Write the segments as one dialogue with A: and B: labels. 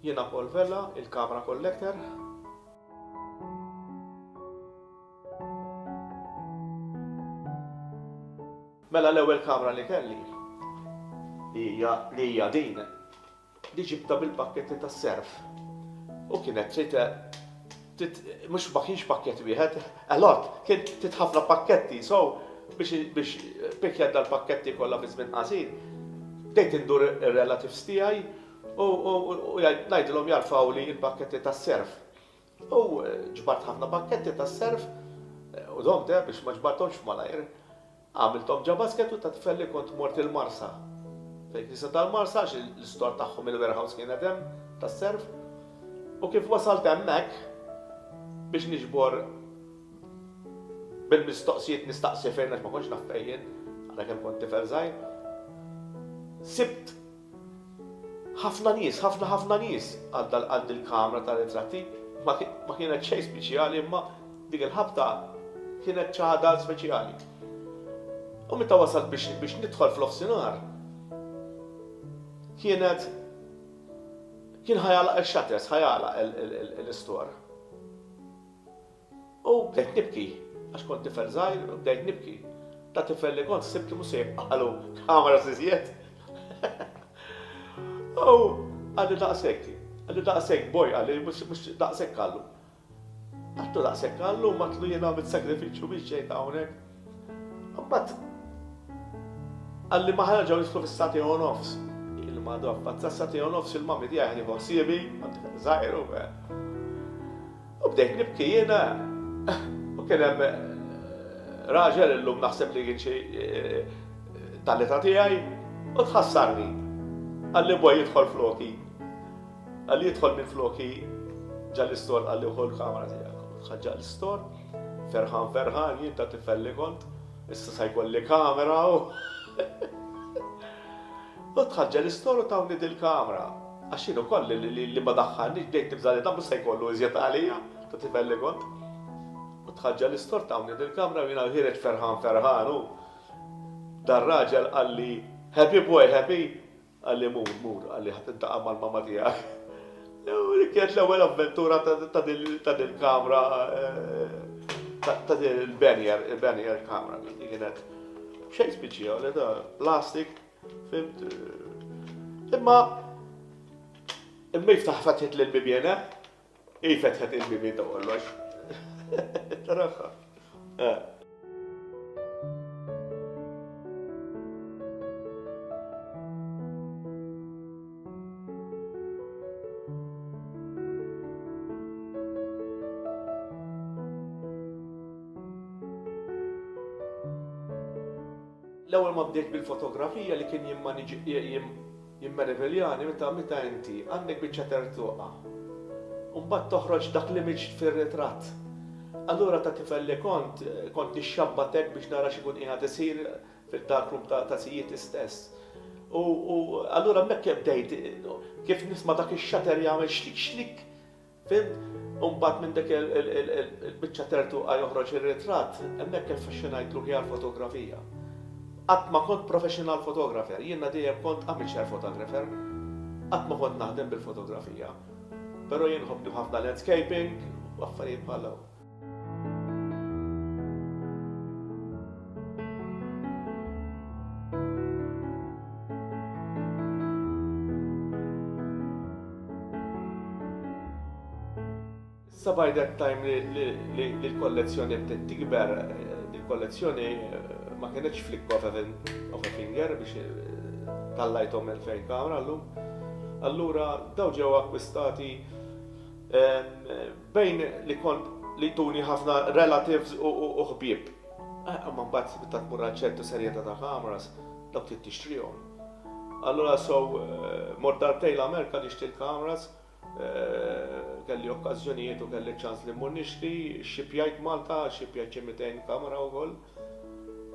A: Jiena Paul Vella, il-Camera Collector. Mela l-ewwel kamra li kelli li hija din li ġibta bil-pakketti tas-serf. U kienet mhux ma kienx pakkett wieħed, kien ħafna pakketti, biex pikja dal-pakketti kollha fi żmien qasir. Bdejt indur ir-relatives tiegħi u ngħidilhom jarfgħu li l-pakketti tas-serf. U ġbart ħafna pakketti tas-serf u domte biex ma ġbarthomx f'malajr. Għamilthom ġa basket u ta' tfelli kont mort il-Marsa. Fejn kisa tal-Marsa l-istor tagħhom il-warehouse kienet hemm tas-serf. U kif wasalt hemmhekk biex niġbor bil-mistoqsijiet nistaqsi fejn għax ma kontx naf fejn, għalhekk kont tifel żgħir. Sibt ħafna nies għal il-kamra tal-ritratti, ma kienet xejn speċjali, imma dik il-ħabta kienet ċaħda speċjali. U meta wasalt biex nidħol fl-offsinar, kien ħajalaq il-shutters, ħajalaq l-istor. U bdejt nibki, għax kont tifel żgħir, u bdejt nibki. Ta' tifel li kont sibti mhux se jibqalu kamra żiżjed. U għalli daqshekk boj, għalli mhux daqshekk għallu. Għattu daqshekk għallu, matlu jiena bit-sagrifiċċju biex ġejt hawnhekk. Mbagħad għalli ma ħarġgħu jidħlu fis-sati u nofs. Il-madu għaffazza sati u nofs il-mami tiegħi ħani ħossiebi, żgħir u bdejt nibki jiena u kien hemm raġel illum naħseb li kien xi tal-età tiegħi u tħassarni. Għalli boj jidħol floki. Għalli jidħol minn floki ġa l-istor għalli uħol l-kamera tiegħek. Tħaġġaq l-istor, ferħan jien ta' tifel li kont, issa se jkolli kamera u tħaġġa l-istor u tawni dil-kamera. Għax jien ukoll li ma daħħalniex bdejt nibża li dan mhux se jkollu iżjed għalija ta' tifel li kont. U tħaġġa l-istor tawni dil-kamera u jiena ħireġ ferħan u dar-raġel għalli happy boy, happy. Għalli mur, għalli ħat intaqa' mal-mama tiegħek. U li kienet l-ewwel avventura ta' dil-kamra, ta' il-Benier kamra li kienet xejn speċjali ta' plastik, fimt. Imma jiftaħ fatħet lill-bibien, fetħet il-bibien ta' kollox. Taraħħa. L-ewwel ma bdejt bil-fotografija li kien jimmeriveljani meta inti għandek biċċa tertuqa. U mbagħad toħroġ dak l-image fir-ritratt. Allura ta' tifel li kont nixxabbatek biex nara x'ikun qiegħed isir fid-darkroom ta' sijiet istess. U allura hemmhekk bdejt kif nisma' dak ix-shatter jagħmel xlik. Fimt? U mbagħad minn dak il-biċċa tertuqa joħroġ ir-ritratt, hemmhekk iffaxxinajt ruħi għall-fotografija. Qatt ma kont professional photographer, jiena dejjem kont amateur photographer, qatt ma kont naħdem bil-fotografija. Però jien ħobbi ħafna landscaping u affarijiet bħal hawn. Issa by that time li l-kollezzjoni bdiet tikber, il-kollezzjoni ma kienx flick of a finger biex tallajthom 2000 kamra llum. Allura daw ġew akkwistati bejn li tuni ħafna relatives u ħbieb. Ma mbagħad meta tmur għal ċertu serjetà ta' kameras dawk trid tixtrihom. Allura mort darbtejn l-Amerika nixtri l-kameras, kelli okkażjonijiet u kelli ċans li mmur nixtri, xxipjajt Malta, xxipjajt xi 200 kamera wkoll.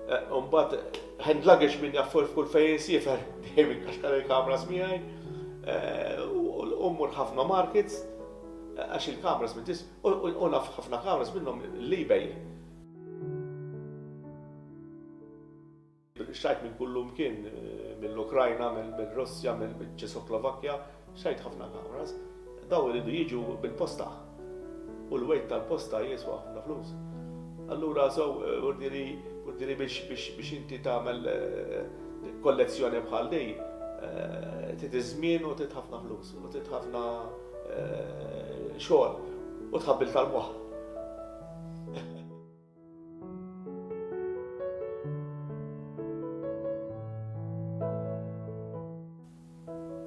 A: Mbagħad hand luggage min jaffur f'kull fejn insifer dejjem inkaxkar il-kameras miegħi u mmur ħafna markets għax il-kameras minn u naf ħafna kameras minnhom l-eBay. Xajt minn kullum kien mill-Ukrajna, mill-Russja, mill-Ċesoslovakkja, xajt ħafna kameras. daw iridu jiġu bil-posta. U l-wejt tal-posta jiswa ħafna flus. Allura wurdiri biex inti tagħmel kollezzjoni bħal dej, trid iż-żmien u trid ħafna flus, u trid ħafna xogħol u tħabbil tal-moħħ.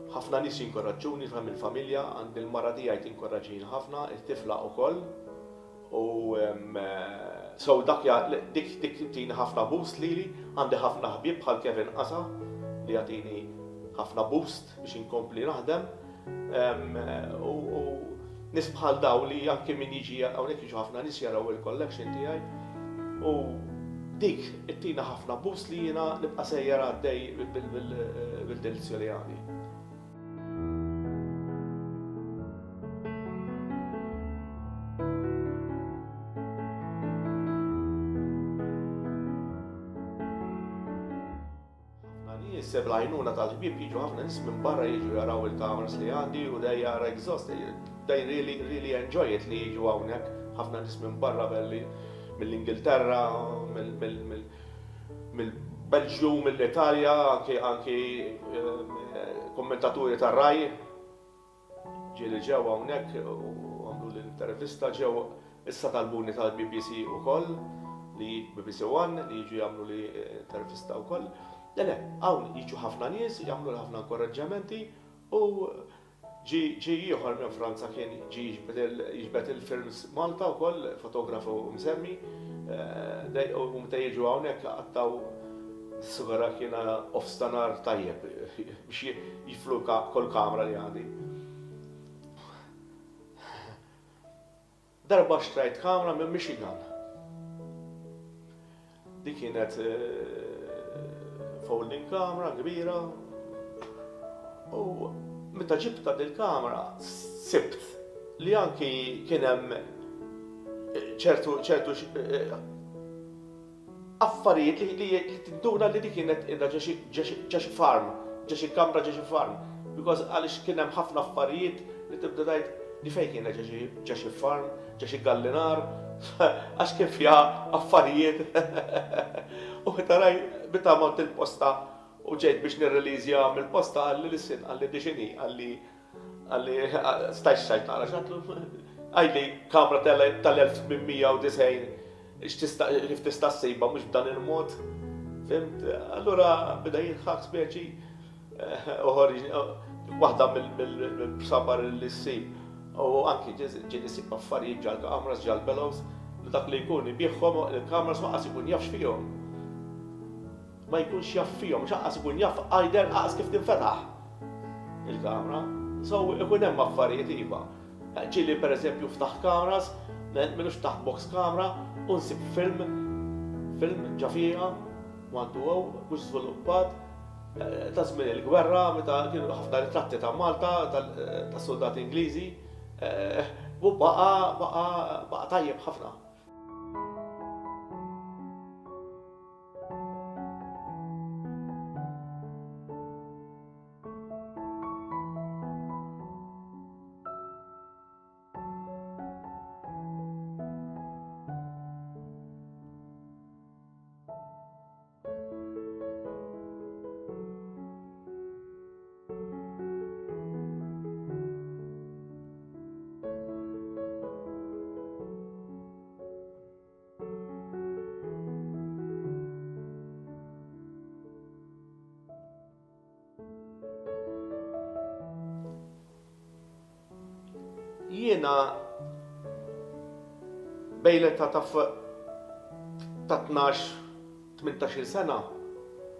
A: Ħafna nies jinkoraġġuni mill-familja, għandi l-mara tiegħi tinkoraġġini ħafna, it-tifla wkoll. U so dik tina ħafna boost lili, għandi ħafna ħbieb bħal Kevin Qasa li jagħtini ħafna boost biex inkompli naħdem. U nies bħal daw li anke min jiġi hawnhekk jiġu ħafna nies jaraw il-collection tiegħi. U dik ittina ħafna boost li jiena nibqa' sejjer għaddej bil-delizja li għandi. Issa bl-għajnuna tal-ħbieb jiġu ħafna nies minn barra jiġu jaraw il-kameras li għandi u they are exhausted. They really enjoy it li jiġu hawnhekk. Ħafna nies minn barra mill-Ingilterra, mill-Belġju, mill-Italja, anke kommentaturi tar-Rai ġieli ġew hawnhekk u għamlu l-intervista ġew issa talbuni tal-BBC ukoll li BBC One li jiġu jagħmlu li intervista wkoll. Le, hawn jiġu ħafna nies, jagħmlu ħafna inkoraġġamenti u ġi ieħor minn Franza kien ġi jiġbed il-films Malta wkoll, fotografu msemmi, u meta jiġu hawnhekk għattaw s-sigara kiena off-stanar tajjeb biex jiflu kol kamra li għandi. Darba xtrajt kamra minn Michigan. Di kienet folding kamra kbira u meta ġibta dil-kamra sibt li anki kien hemm ċertu affarijiet li tinduna li dik kienet ġa xi farm, ġa xi kamra ġa xi farm, because għaliex kien hemm ħafna affarijiet li tibda tgħid li fejn kienet ġa xi farm, ġa xi gallinar, għax kien fiha affarijiet. U meta mort il-posta u ġejt biex nirrelizja mill-posta għalli l-sin, għalli diġini, għalli stajx xajt nara xatlu, għalli kamra tal-1890, kif tista' ssejba mhux b'dan il-mod, fimt? Allura bida jitħaq speċi waħda mill-sabar li ssib. U anki ġiet isib affarijiet ġal-kameras, ġal-bellows, li dak li jkun ibieħħom il-kameras ma qas ikun jafx fihom. Ma jkunx jaf fihom, xaqqas ikun jaf għajder qas kif tinfetaħ il-kamra. So ikun hemm affarijiet iva. Ġieli pereżempju ftaħ kameras, m'għandux ftaħ box kamra, u nsib film ġa fiha, m'għandu mhux żviluppat, ta' żmien il-gwerra, meta kienu ħafna ritratti ta' Malta, ta' soldati Ingliżi, u baqa' tajjeb ħafna. Jiena bejlet ta' 12-18 sena,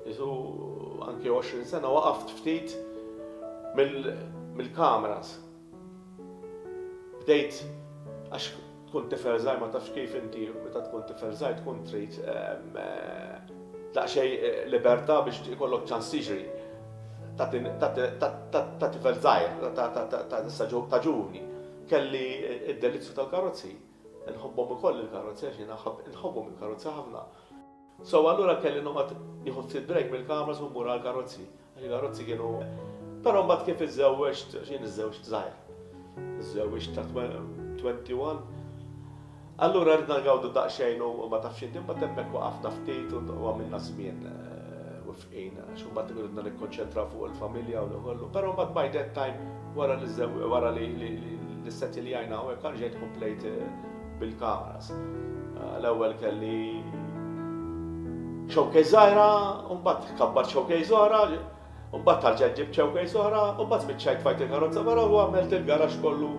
A: jisu anke 20 sena waqaft ftit mill-kameras. Bdejt għax tkun tifel żgħir ma tafx kif inti meta tkun tifel żgħir tkun trid daqsxejn libertà biex ikollok ċans tiġri ta' tifel żgħir ta' ġuvni. Kelli id-delizzju tal-karozzi. Nħobbhom ukoll il-karozzi għax jiena nħobbhom il-karozzi ħafna. So allura kelli noqgħod nieħu ftit break mill-kameras u mmur għall-karozzi. Il-karozzi kienu. Però mbagħad kif iżżewweġt, x'jien iżżewġt żgħir. żewieġ ta' 21. Allura rridna ngawdu daqsxejn u ma tafx inti mbagħad hemmhekk waqafna ftit u għamilna żmien wifqina għax mbagħad irridna nikkonċentra fuq il-familja u kollu. Però mbagħad by that time wara li settiljajna u hekk ġejt komplejt bil-kameras. L-ewwel kelli showcase żgħira, u mbagħad kabbart showcase oħra, u mbagħad tarġa' ġibt showcase oħra, u mbagħad spiċċajt fajt il-karozza wara u għamilt il-garax kollu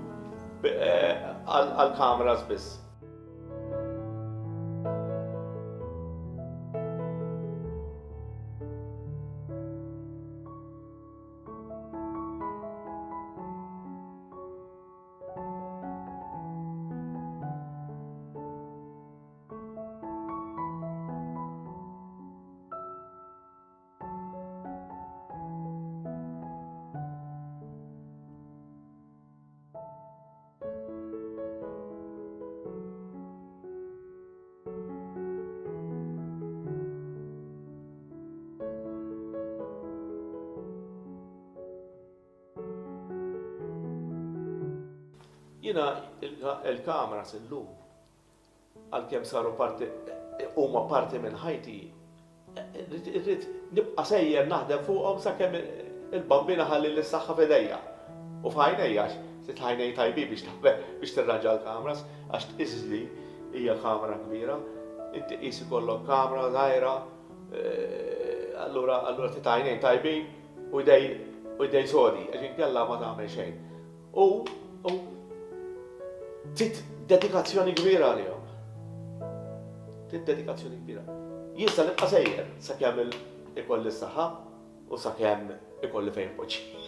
A: għall-kameras biss. Jiena il-kameras illum għalkemm saru huma parti minn ħajti, irrid nibqa' sejjer naħdem fuqhom sakemm il-bambina ħalli l-saħħa f'idejja. U f'għajnejjax, sitt ħajnej tajbi biex tirranġa l-kameras, għax tqiżli hija kamera kbira, inti qis ikollok kamera żgħira, allura tit ħajnejn tajbin u jdej sodi, għax inkella ma tagħmel xejn. U tit dedikazzjoni kbira għalihom. Tit dedikazzjoni kbira. Jien sa nibqa' sejjer sakemm ikolli s-saħħa u sakemm ikolli fejn poġġi.